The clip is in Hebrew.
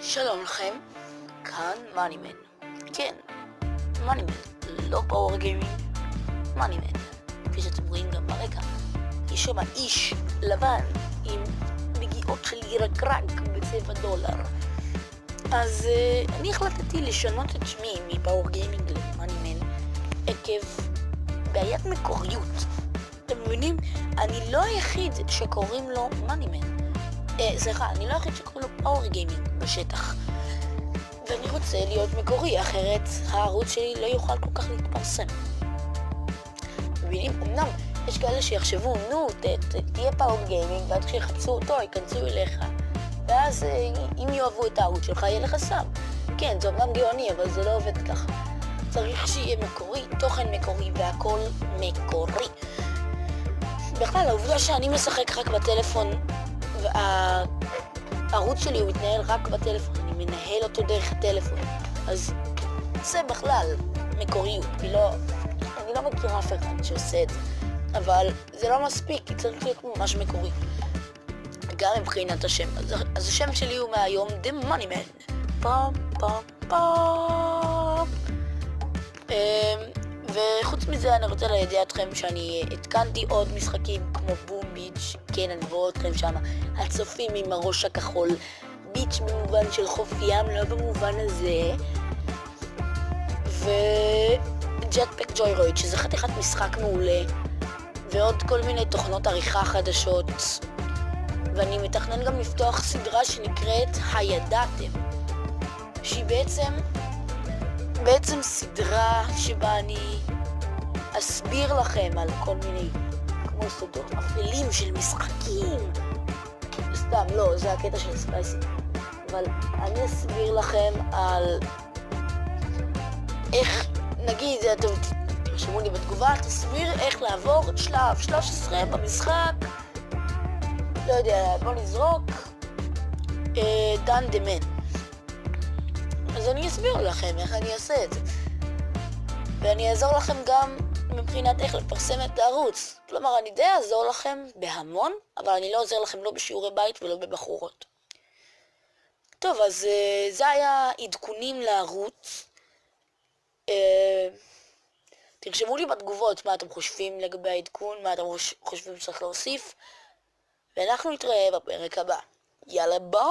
שלום לכם, כאן מאנימן. כן, מאנימן, לא פאוור גיימינג, מאנימן. כפי שאתם רואים גם ברקע, יש שם איש לבן עם מגיעות של ירקרק בצבע דולר. אז אני החלטתי לשנות את שמי מפאוור גיימינג למאנימן עקב בעיית מקוריות. אתם מבינים? אני לא היחיד שקוראים לו מאנימן. אני לא היחיד שקוראים לו פאוור גיימינג בשטח. ואני רוצה להיות מקורי, אחרת הערוץ שלי לא יוכל כל כך להתפרסם. מבינים? אמנם יש כאלה שיחשבו, תהיה פאוור גיימינג, ועד כשיחפשו אותו, ייכנסו אליך. ואז אם יאהבו את הערוץ שלך, יהיה לך סאב. כן, זה אמנם גאוני, אבל זה לא עובד ככה. צריך שיהיה מקורי, תוכן מקורי, והכל מקורי. בכלל, העובדה שאני משחק רק בטלפון, הערוץ שלי הוא מתנהל רק בטלפון, אני מנהל אותו דרך הטלפון, אז זה בכלל מקוריות. אני לא מכיר אף אחד שעושה את זה, אבל זה לא מספיק, כי צריך להיות ממש מקורי. גם מבחינת השם, אז השם שלי הוא מהיום The Moneyman. פאם פאם פאם. וחוץ מזה אני רוצה לידיע אתכם שאני התקנתי עוד משחקים כמו בום ביץ'. כן, אני רואה אתכם שם, הצופים עם הראש הכחול, ביץ' במובן של חוף ים, לא במובן הזה, וג'טפק ג'וירויד, שזה חתיכת משחק מעולה, ועוד כל מיני תוכנות עריכה חדשות. ואני מתכנן גם לפתוח סדרה שנקראת הידעתם, שהיא בעצם סדרה שבה אני אסביר לכם על כל מיני כמו סודות אפלים של משחקים. סתם, לא, זה הקטע של ספייסי. אבל אני אסביר לכם על איך, נגיד, אתם תרשמו לי בתגובה, תסביר איך לעבור את שלב 13 במשחק. לא יודע, בוא נזרוק דן דמן. אז אני אסביר לכם איך אני אעשה את זה. ואני אעזור לכם גם מבחינת איך לפרסם את הערוץ. כלומר, אני די אעזור לכם בהמון, אבל אני לא עוזר לכם לא בשיעורי בית ולא בבחורות. טוב, אז זה היה עדכונים לערוץ. תרשמו לי בתגובות מה אתם חושבים לגבי העדכון, מה אתם חושבים שצריך להוסיף, ואנחנו נתראה בפרק הבא. יאללה ביי!